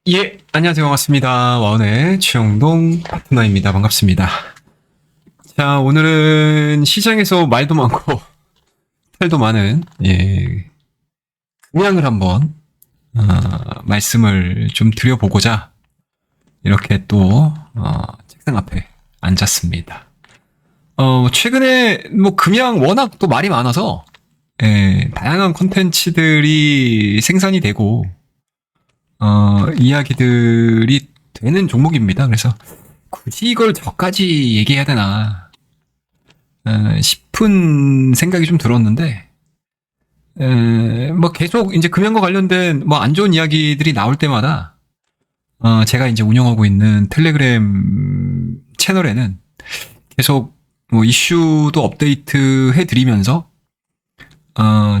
예, 안녕하세요. 반갑습니다. 와운의 최영동 파트너입니다. 반갑습니다. 자, 오늘은 시장에서 말도 많고 탈도 많은 금양을 한번 말씀을 좀 드려보고자 이렇게 또 책상 앞에 앉았습니다. 최근에 뭐 금양 워낙 또 말이 많아서 다양한 콘텐츠들이 생산이 되고 이야기들이 되는 종목입니다. 그래서 굳이 이걸 저까지 얘기해야 되나 싶은 생각이 좀 들었는데, 뭐 계속 이제 금연과 관련된 뭐 안 좋은 이야기들이 나올 때마다 제가 이제 운영하고 있는 텔레그램 채널에는 계속 뭐 이슈도 업데이트 해드리면서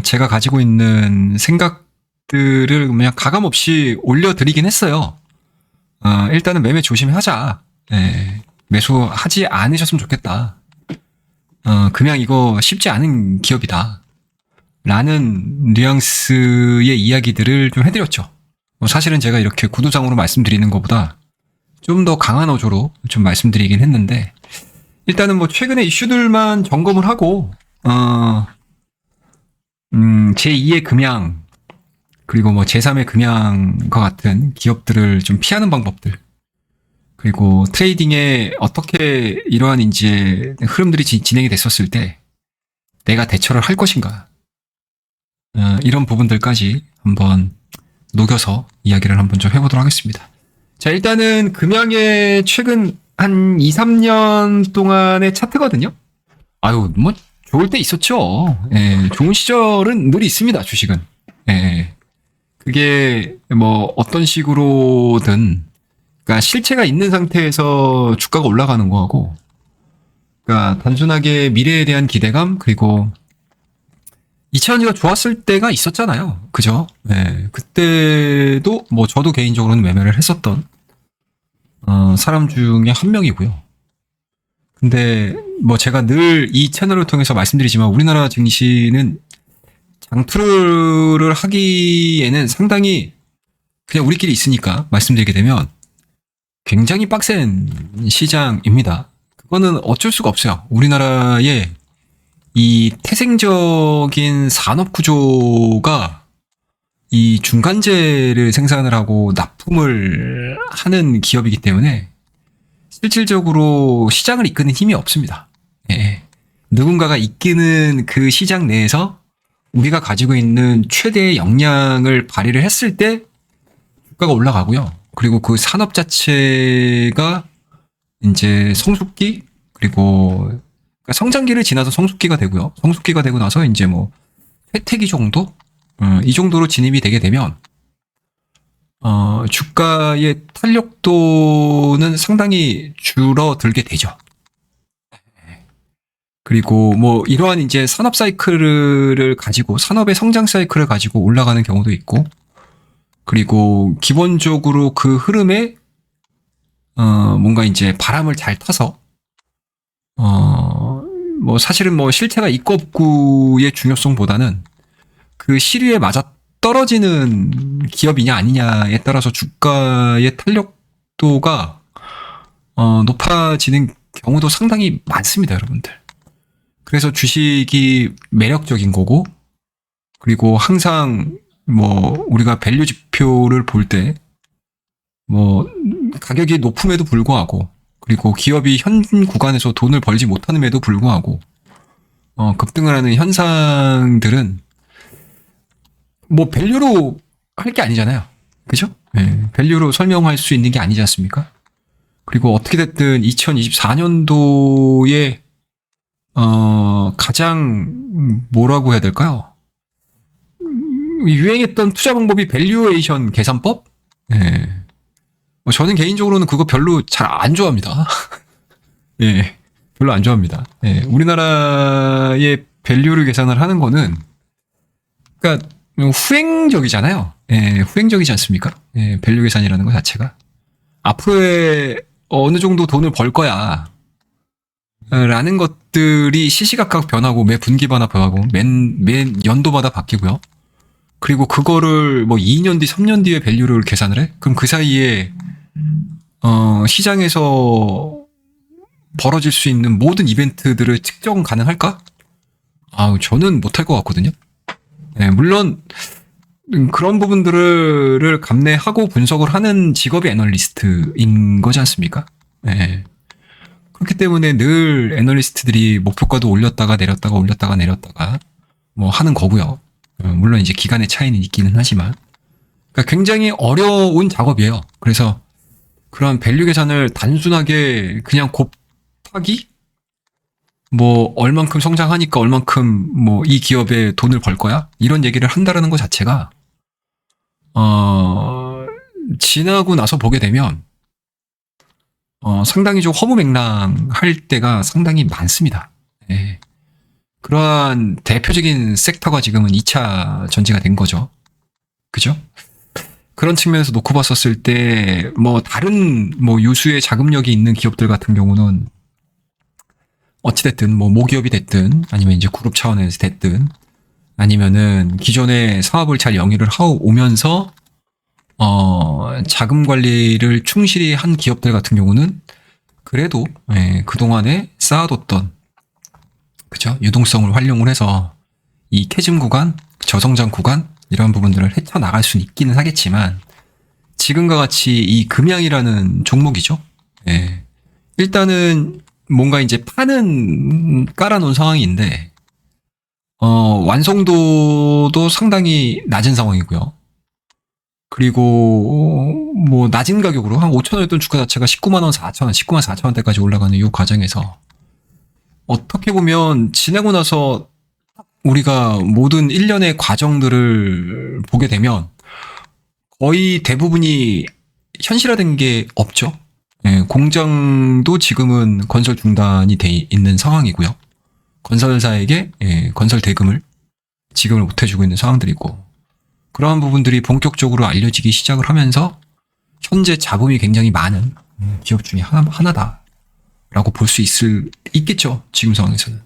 제가 가지고 있는 생각들을 그냥 가감없이 올려드리긴 했어요. 일단은 매매 조심하자. 매수하지 않으셨으면 좋겠다. 그냥 이거 쉽지 않은 기업이다. 라는 뉘앙스의 이야기들을 좀 해드렸죠. 사실은 제가 이렇게 구두상으로 말씀드리는 것보다 좀 더 강한 어조로 좀 말씀드리긴 했는데, 일단은 뭐 최근에 이슈들만 점검을 하고, 제2의 금양, 그리고 뭐 제3의 금양과 같은 기업들을 좀 피하는 방법들, 그리고 트레이딩에 어떻게 이러한 이제 흐름들이 진행이 됐었을 때 내가 대처를 할 것인가, 이런 부분들까지 한번 녹여서 이야기를 한번 좀 해보도록 하겠습니다. 자, 일단은 금양의 최근 한 2, 3년 동안의 차트거든요. 아유, 뭐 좋을 때 있었죠. 좋은 시절은 늘 있습니다, 주식은. 그게 뭐 어떤 식으로든, 그러니까 실체가 있는 상태에서 주가가 올라가는 거하고, 그러니까 단순하게 미래에 대한 기대감, 그리고 2000년대가 좋았을 때가 있었잖아요. 그죠? 그때도 뭐 저도 개인적으로는 매매를 했었던 사람 중에 한 명이고요. 근데 뭐 제가 늘 이 채널을 통해서 말씀드리지만, 우리나라 증시는 장투를 하기에는 상당히, 그냥 우리끼리 있으니까 말씀드리게 되면 굉장히 빡센 시장입니다. 그거는 어쩔 수가 없어요. 우리나라의 이 태생적인 산업 구조가 이 중간재를 생산을 하고 납품을 하는 기업이기 때문에 실질적으로 시장을 이끄는 힘이 없습니다. 누군가가 이끄는 그 시장 내에서 우리가 가지고 있는 최대의 역량을 발휘를 했을 때 주가가 올라가고요. 그리고 그 산업 자체가 이제 성숙기, 그리고 성장기를 지나서 성숙기가 되고요. 성숙기가 되고 나서 이제 뭐 회퇴기 정도? 이 정도로 진입이 되게 되면 주가의 탄력도는 상당히 줄어들게 되죠. 그리고 뭐 이러한 이제 산업 사이클을 가지고, 산업의 성장 사이클을 가지고 올라가는 경우도 있고, 그리고 기본적으로 그 흐름에 뭔가 이제 바람을 잘 타서 뭐 사실은 뭐 실체가 있고 없고의 중요성보다는 그 시류에 맞아 떨어지는 기업이냐 아니냐에 따라서 주가의 탄력도가 높아지는 경우도 상당히 많습니다, 여러분들. 그래서 주식이 매력적인 거고, 그리고 항상 뭐 우리가 밸류 지표를 볼 때 뭐 가격이 높음에도 불구하고, 그리고 기업이 현 구간에서 돈을 벌지 못함에도 불구하고 급등을 하는 현상들은 뭐 밸류로 할 게 아니잖아요. 그죠? 밸류로 설명할 수 있는 게 아니지 않습니까? 그리고 어떻게 됐든 2024년도에 가장 뭐라고 해야 될까요? 유행했던 투자 방법이 밸류에이션 계산법? 저는 개인적으로는 그거 별로 잘 안 좋아합니다. 별로 안 좋아합니다. 우리나라의 밸류를 계산을 하는 거는, 그러니까 후행적이잖아요. 후행적이지 않습니까? 밸류 계산이라는 것 자체가. 앞으로의 어느 정도 돈을 벌 거야 라는 것들이 시시각각 변하고, 매 분기마다 변하고, 매 연도마다 바뀌고요. 그리고 그거를 뭐 2년 뒤, 3년 뒤에 밸류를 계산을 해? 그럼 그 사이에 시장에서 벌어질 수 있는 모든 이벤트들을 측정 가능할까? 저는 못할 것 같거든요. 네, 물론 그런 부분들을 감내하고 분석을 하는 직업이 애널리스트인 거지 않습니까? 네. 그렇기 때문에 늘 애널리스트들이 목표가도 올렸다가 내렸다가 올렸다가 내렸다가 뭐 하는 거고요. 물론 이제 기간의 차이는 있기는 하지만, 그러니까 굉장히 어려운 작업이에요. 그래서 그런 밸류 계산을 단순하게 그냥 곱하기, 뭐 얼만큼 성장하니까 얼만큼 뭐 이 기업에 돈을 벌 거야, 이런 얘기를 한다라는 것 자체가 지나고 나서 보게 되면 상당히 좀 허무맹랑할 때가 상당히 많습니다. 네. 그러한 대표적인 섹터가 지금은 2차 전지가 된 거죠. 그죠? 그런 측면에서 놓고 봤었을 때, 뭐, 다른, 뭐, 유수의 자금력이 있는 기업들 같은 경우는, 어찌됐든, 뭐, 모기업이 됐든, 아니면 이제 그룹 차원에서 됐든, 아니면은 기존의 사업을 잘 영위를 하고 오면서, 자금 관리를 충실히 한 기업들 같은 경우는, 그래도, 그동안에 쌓아뒀던, 그죠? 유동성을 활용을 해서, 이 캐즘 구간, 저성장 구간, 이런 부분들을 헤쳐나갈 수는 있기는 하겠지만, 지금과 같이 이 금양이라는 종목이죠. 예. 일단은 뭔가 이제 판은 깔아놓은 상황인데, 완성도도 상당히 낮은 상황이고요. 그리고 뭐 낮은 가격으로 한 5,000원이었던 주가 자체가 190,000원, 4,000원, 194,000 4,000원대까지 올라가는 이 과정에서 어떻게 보면 지나고 나서 우리가 모든 일련의 과정들을 보게 되면 거의 대부분이 현실화된 게 없죠. 예, 공장도 지금은 건설 중단이 돼 있는 상황이고요. 건설사에게 건설 대금을 지급을 못 해주고 있는 상황들이고, 그러한 부분들이 본격적으로 알려지기 시작을 하면서 현재 자금이 굉장히 많은 기업 중에 하나다라고 볼 수 있겠죠. 지금 상황에서는.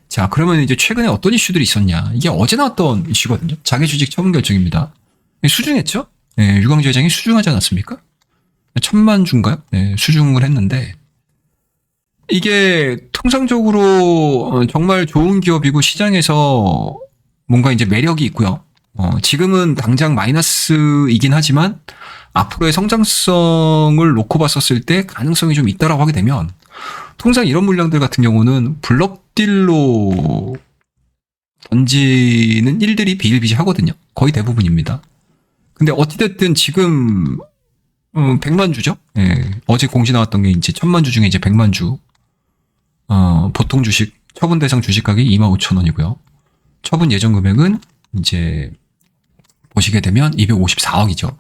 자, 그러면 이제 최근에 어떤 이슈들이 있었냐. 이게 어제 나왔던 이슈거든요. 장외주식 처분 결정입니다. 수중했죠? 유광주 회장이 수중하지 않았습니까? 1,000만 주인가요? 수중을 했는데, 이게 통상적으로 정말 좋은 기업이고 시장에서 뭔가 이제 매력이 있고요. 지금은 당장 마이너스이긴 하지만 앞으로의 성장성을 놓고 봤었을 때 가능성이 좀 있다라고 하게 되면, 통상 이런 물량들 같은 경우는 블럭딜로 던지는 일들이 비일비재하거든요. 거의 대부분입니다. 근데 어찌됐든 지금 100만 주죠. 어제 공시 나왔던 게 이제 1,000만 주 중에 이제 100만 주. 보통 주식 처분 대상 주식 가격이 25,000원이고요. 처분 예정 금액은 이제 보시게 되면 254억이죠.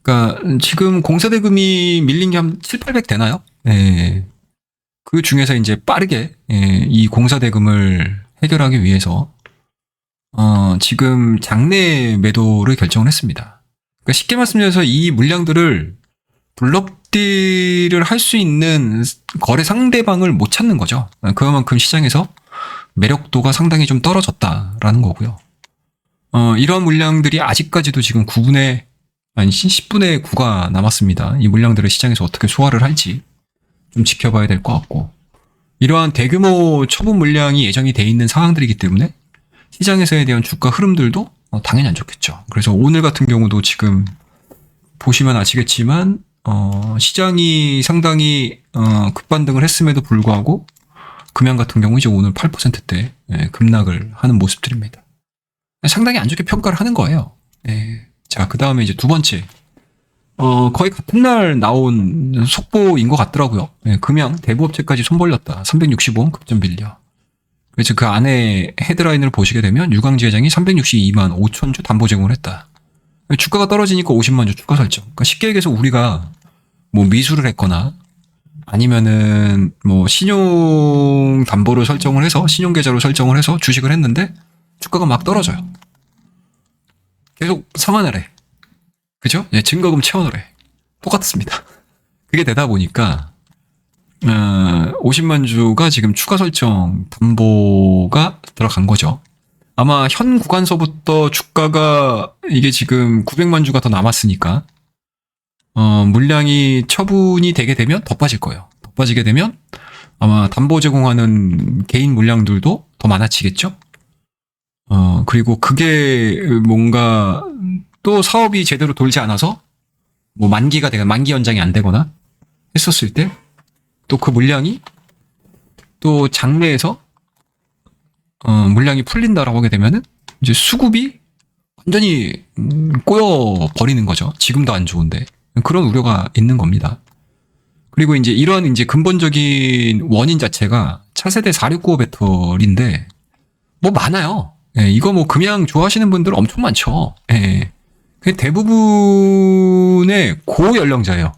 그러니까 지금 공사대금이 밀린 게 한 7, 800 되나요? 그 중에서 이제 빠르게 이 공사대금을 해결하기 위해서 지금 장내 매도를 결정을 했습니다. 그러니까 쉽게 말씀드려서 이 물량들을 블럭딜을 할 수 있는 거래 상대방을 못 찾는 거죠. 그만큼 시장에서 매력도가 상당히 좀 떨어졌다라는 거고요. 이러한 물량들이 아직까지도 지금 10분의 9가 남았습니다. 이 물량들을 시장에서 어떻게 소화를 할지 좀 지켜봐야 될 것 같고, 이러한 대규모 처분 물량이 예정이 돼 있는 상황들이기 때문에 시장에서에 대한 주가 흐름들도 당연히 안 좋겠죠. 그래서 오늘 같은 경우도 지금 보시면 아시겠지만 시장이 상당히 급반등을 했음에도 불구하고 금양 같은 경우 이제 오늘 8%대 급락을 하는 모습들입니다. 상당히 안 좋게 평가를 하는 거예요. 자, 그 다음에 이제 두 번째, 거의 같은 날 나온 속보인 것 같더라고요. 금양 대부업체까지 손 벌렸다. 365원 급전 빌려. 그래서 그 안에 헤드라인을 보시게 되면 유광지 회장이 362만 5천 주 담보 제공을 했다. 주가가 떨어지니까 50만 주 추가 설정. 그러니까 쉽게 얘기해서 우리가 뭐 미수를 했거나 아니면은 뭐 신용 담보를 설정을 해서 신용 계좌로 설정을 해서 주식을 했는데 주가가 막 떨어져요. 계속 상환을 해. 그죠? 증거금 채원을 해. 똑같습니다. 그게 되다 보니까 50만 주가 지금 추가 설정 담보가 들어간 거죠. 아마 현 구간서부터 주가가 이게 지금 900만 주가 더 남았으니까 물량이 처분이 되게 되면 더 빠질 거예요. 더 빠지게 되면 아마 담보 제공하는 개인 물량들도 더 많아지겠죠. 그리고 그게 뭔가 또 사업이 제대로 돌지 않아서 뭐 만기 연장이 안 되거나 했었을 때 또 그 물량이 또 장내에서 물량이 풀린다라고 하게 되면은 이제 수급이 완전히 꼬여 버리는 거죠. 지금도 안 좋은데 그런 우려가 있는 겁니다. 그리고 이제 이러한 이제 근본적인 원인 자체가 차세대 4695 배터리인데 뭐 많아요. 예, 이거 뭐 금양 좋아하시는 분들 엄청 많죠. 예, 대부분의 고연령자예요.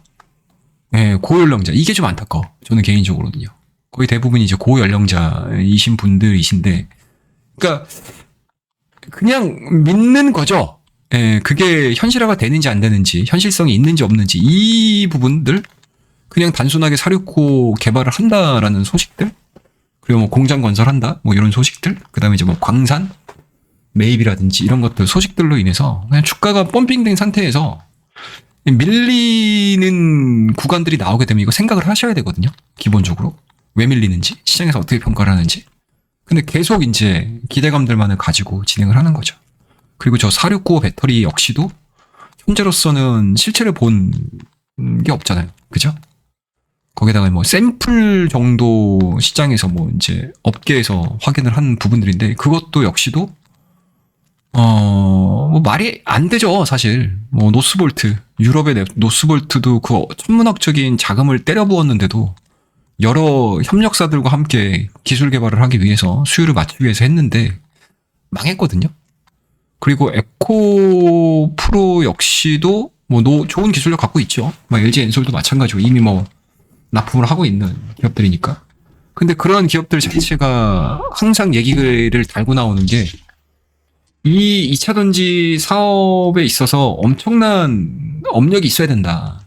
예, 고연령자. 이게 좀 안타까워. 저는 개인적으로는요. 거의 대부분이 이제 고연령자이신 분들이신데, 그러니까 그냥 믿는 거죠. 예, 그게 현실화가 되는지 안 되는지, 현실성이 있는지 없는지 이 부분들 그냥 단순하게 사육고 개발을 한다라는 소식들, 그리고 뭐 공장 건설한다, 뭐 이런 소식들, 그다음에 이제 뭐 광산 매입이라든지 이런 것들 소식들로 인해서 그냥 주가가 펌핑된 상태에서 밀리는 구간들이 나오게 되면 이거 생각을 하셔야 되거든요. 기본적으로 왜 밀리는지, 시장에서 어떻게 평가를 하는지. 근데 계속 이제 기대감들만을 가지고 진행을 하는 거죠. 그리고 저 4695 배터리 역시도 현재로서는 실체를 본 게 없잖아요. 그죠? 거기다가 뭐 샘플 정도 시장에서 뭐 이제 업계에서 확인을 한 부분들인데 그것도 역시도 뭐 말이 안 되죠, 사실. 뭐 노스볼트, 유럽의 노스볼트도 그 천문학적인 자금을 때려 부었는데도 여러 협력사들과 함께 기술 개발을 하기 위해서 수요를 맞추기 위해서 했는데 망했거든요. 그리고 에코 프로 역시도 뭐 좋은 기술력 갖고 있죠. 뭐 LG 엔솔도 마찬가지고 이미 뭐 납품을 하고 있는 기업들이니까. 근데 그러한 기업들 자체가 항상 얘기를 달고 나오는 게 이 2차 전지 사업에 있어서 엄청난 업력이 있어야 된다.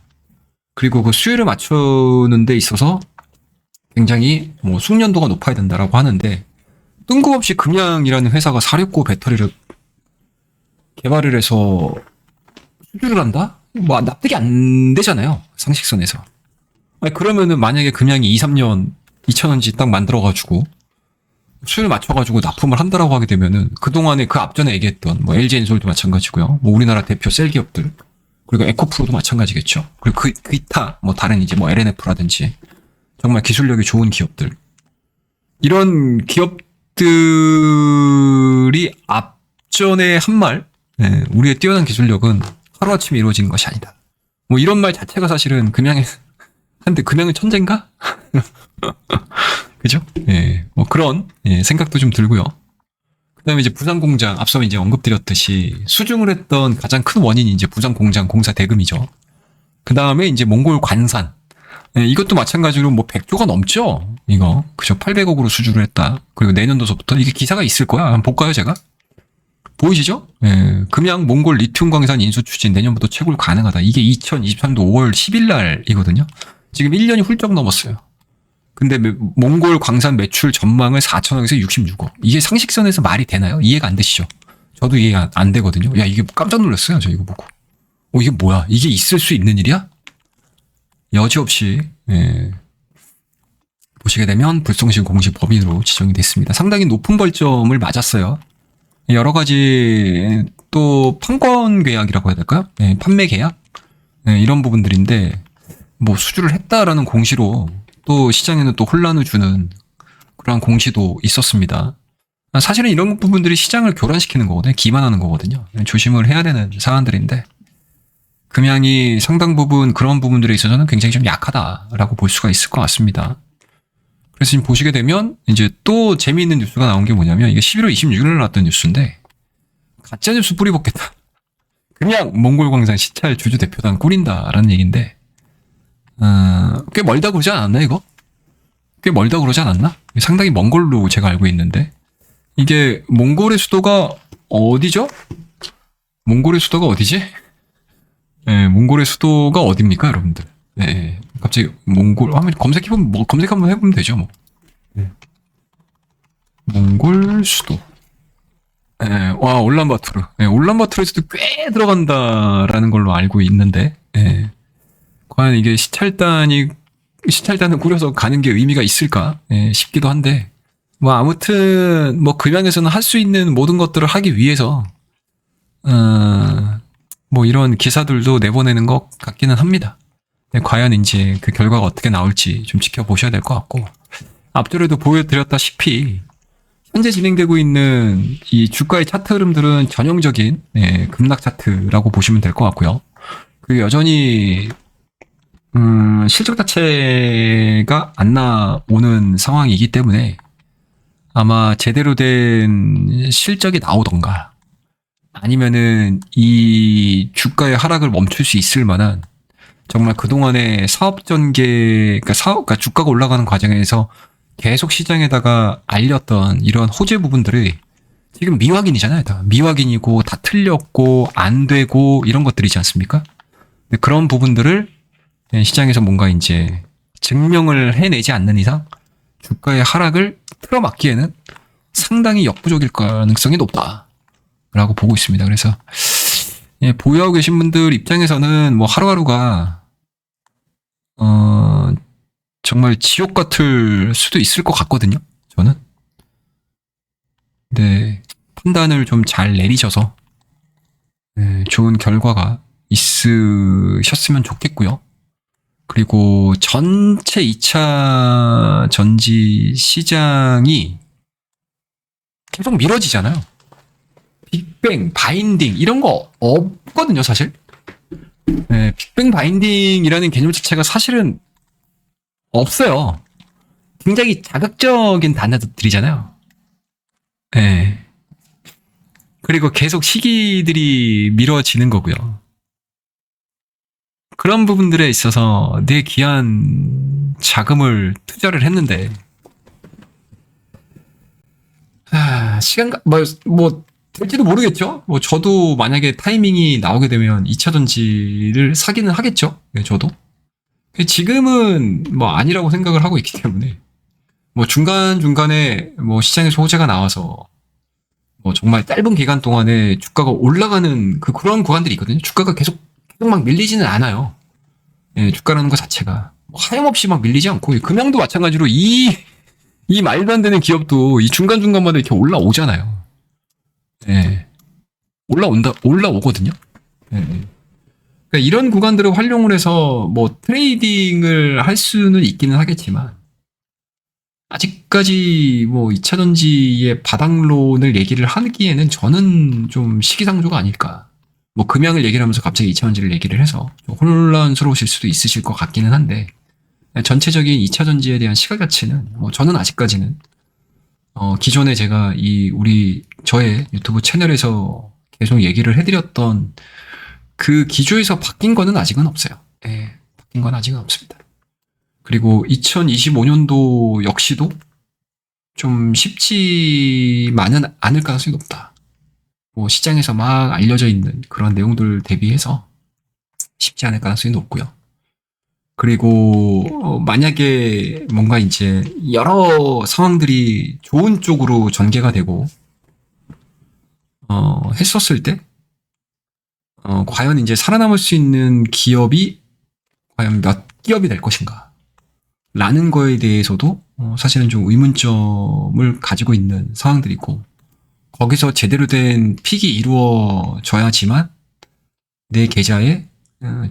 그리고 그 수요를 맞추는 데 있어서 굉장히 뭐 숙련도가 높아야 된다라고 하는데 뜬금없이 금양이라는 회사가 469 배터리를 개발을 해서 수주를 한다? 뭐 납득이 안 되잖아요. 상식선에서. 아니 그러면은 만약에 금양이 2, 3년 2,000원지 딱 만들어가지고 수요를 맞춰가지고 납품을 한다라고 하게 되면은 그동안에 그 앞전에 얘기했던 뭐 LG 엔솔도 마찬가지고요. 뭐 우리나라 대표 셀 기업들 그리고 에코프로도 마찬가지겠죠. 그리고 기타 뭐 다른 이제 뭐 LNF라든지 정말 기술력이 좋은 기업들 이런 기업들이 앞전에 한 말 우리의 뛰어난 기술력은 하루아침에 이루어지는 것이 아니다. 뭐 이런 말 자체가 사실은 금양의 한데 금양은 천재인가? 그죠? 예, 뭐 그런 생각도 좀 들고요. 그다음에 이제 부산 공장 앞서 이제 언급드렸듯이 수중을 했던 가장 큰 원인이 이제 부산 공장 공사 대금이죠. 그다음에 이제 몽골 관산 이것도 마찬가지로 뭐 100조가 넘죠. 이거 그죠? 800억으로 수주를 했다. 그리고 내년도서부터 이게 기사가 있을 거야. 한번 볼까요, 제가? 보이시죠? 예, 금양 몽골 리튬 광산 인수 추진 내년부터 채굴 가능하다. 이게 2023년 5월 10일 날이거든요. 지금 1년이 훌쩍 넘었어요. 근데 몽골 광산 매출 전망을 4천억에서 66억. 이게 상식선에서 말이 되나요? 이해가 안 되시죠? 저도 이해가 안 되거든요. 야, 이게 깜짝 놀랐어요. 저 이거 보고. 이게 뭐야? 이게 있을 수 있는 일이야? 여지없이 보시게 되면 불성실 공시 법인으로 지정이 됐습니다. 상당히 높은 벌점을 맞았어요. 여러 가지 또 판권 계약이라고 해야 될까요? 판매 계약? 이런 부분들인데 뭐 수주를 했다라는 공시로 또 시장에는 또 혼란을 주는 그런 공시도 있었습니다. 사실은 이런 부분들이 시장을 교란시키는 거거든요. 기만하는 거거든요. 조심을 해야 되는 사안들인데 금양이 상당 부분 그런 부분들에 있어서는 굉장히 좀 약하다라고 볼 수가 있을 것 같습니다. 그래서 지금 보시게 되면 이제 또 재미있는 뉴스가 나온 게 뭐냐면 이게 11월 26일에 나왔던 뉴스인데 가짜 뉴스 뿌리 뽑겠다. 그냥 몽골 광산 시찰 주주 대표단 꾸린다라는 얘기인데 꽤 멀다 그러지 않았나 이거? 꽤 멀다 그러지 않았나? 상당히 먼 걸로 제가 알고 있는데 이게 몽골의 수도가 어디죠? 몽골의 수도가 어디지? 몽골의 수도가 어딥니까 여러분들? 갑자기 몽골 한번 검색해보면 뭐 검색 한번 해보면 되죠 뭐. 몽골 수도 예, 와, 울란바토르. 예, 울란바토르에서도 꽤 들어간다라는 걸로 알고 있는데, 예. 과연 이게 시찰단을 꾸려서 가는 게 의미가 있을까? 예, 싶기도 한데, 뭐, 아무튼, 뭐, 금양에서는 할 수 있는 모든 것들을 하기 위해서, 뭐, 이런 기사들도 내보내는 것 같기는 합니다. 과연 이제 그 결과가 어떻게 나올지 좀 지켜보셔야 될 것 같고, 앞전에도 보여드렸다시피, 현재 진행되고 있는 이 주가의 차트 흐름들은 전형적인 급락 차트라고 보시면 될 것 같고요. 그 여전히 실적 자체가 안 나오는 상황이기 때문에 아마 제대로 된 실적이 나오던가 아니면은 이 주가의 하락을 멈출 수 있을 만한 정말 그동안의 사업 전개, 그러니까 주가가 올라가는 과정에서 계속 시장에다가 알렸던 이런 호재 부분들이 지금 미확인이잖아요. 다 미확인이고 다 틀렸고 안 되고 이런 것들이지 않습니까? 근데 그런 부분들을 시장에서 뭔가 이제 증명을 해내지 않는 이상 주가의 하락을 틀어막기에는 상당히 역부족일 가능성이 높다라고 보고 있습니다. 그래서 보유하고 계신 분들 입장에서는 뭐 하루하루가 정말 지옥 같을 수도 있을 것 같거든요. 저는. 네, 판단을 좀 잘 내리셔서 좋은 결과가 있으셨으면 좋겠고요. 그리고 전체 2차 전지 시장이 계속 미뤄지잖아요. 빅뱅, 바인딩 이런 거 없거든요, 사실. 네, 빅뱅 바인딩이라는 개념 자체가 사실은 없어요. 굉장히 자극적인 단어들이잖아요. 네. 그리고 계속 시기들이 미뤄지는 거고요. 그런 부분들에 있어서 내 귀한 자금을 투자를 했는데 시간가 뭐 될지도 모르겠죠. 뭐 저도 만약에 타이밍이 나오게 되면 2차 전지를 사기는 하겠죠. 네, 저도. 지금은 뭐 아니라고 생각을 하고 있기 때문에 뭐 중간중간에 뭐 시장에서 호재가 나와서 뭐 정말 짧은 기간 동안에 주가가 올라가는 그런 구간들이 있거든요. 주가가 계속 막 밀리지는 않아요. 예, 주가라는 것 자체가 뭐 하염없이 막 밀리지 않고 금양도 마찬가지로 이 말도 안 되는 기업도 이 중간중간마다 이렇게 올라오잖아요. 예. 올라오거든요. 예. 그러니까 이런 구간들을 활용을 해서 뭐 트레이딩을 할 수는 있기는 하겠지만 아직까지 뭐 2차 전지의 바닥론을 얘기를 하기에는 저는 좀 시기상조가 아닐까. 뭐 금양을 얘기를 하면서 갑자기 2차 전지를 얘기를 해서 좀 혼란스러우실 수도 있으실 것 같기는 한데 전체적인 2차 전지에 대한 시각 가치는 뭐 저는 아직까지는 기존에 제가 저의 유튜브 채널에서 계속 얘기를 해드렸던 그 기조에서 바뀐 거는 아직은 없어요. 예, 바뀐 건 아직은 없습니다. 그리고 2025년도 역시도 좀 쉽지만은 않을 가능성이 높다. 뭐 시장에서 막 알려져 있는 그런 내용들 대비해서 쉽지 않을 가능성이 높고요. 그리고 만약에 뭔가 이제 여러 상황들이 좋은 쪽으로 전개가 되고 했었을 때 과연 이제 살아남을 수 있는 기업이 과연 몇 기업이 될 것인가 라는 거에 대해서도 사실은 좀 의문점을 가지고 있는 상황들이고 거기서 제대로 된 픽이 이루어져야지만 내 계좌에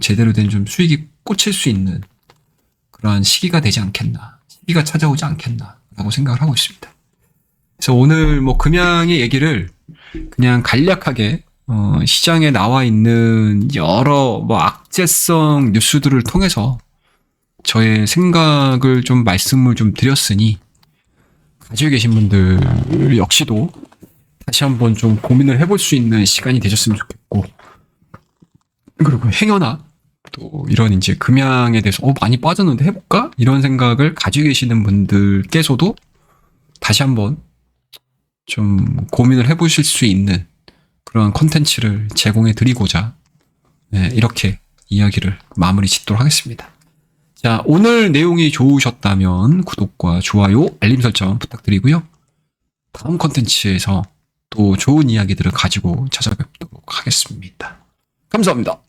제대로 된 좀 수익이 꽂힐 수 있는 그러한 시기가 되지 않겠나, 시기가 찾아오지 않겠나라고 생각을 하고 있습니다. 그래서 오늘 뭐 금양의 얘기를 그냥 간략하게 시장에 나와 있는 여러 뭐 악재성 뉴스들을 통해서 저의 생각을 좀 말씀을 좀 드렸으니 가지고 계신 분들 역시도 다시 한번 좀 고민을 해볼 수 있는 시간이 되셨으면 좋겠고 그리고 행여나 또 이런 이제 금양에 대해서 많이 빠졌는데 해볼까? 이런 생각을 가지고 계시는 분들께서도 다시 한번 좀 고민을 해보실 수 있는 그런 컨텐츠를 제공해 드리고자 이렇게 이야기를 마무리 짓도록 하겠습니다. 자, 오늘 내용이 좋으셨다면 구독과 좋아요, 알림 설정 부탁드리고요. 다음 컨텐츠에서 또 좋은 이야기들을 가지고 찾아뵙도록 하겠습니다. 감사합니다.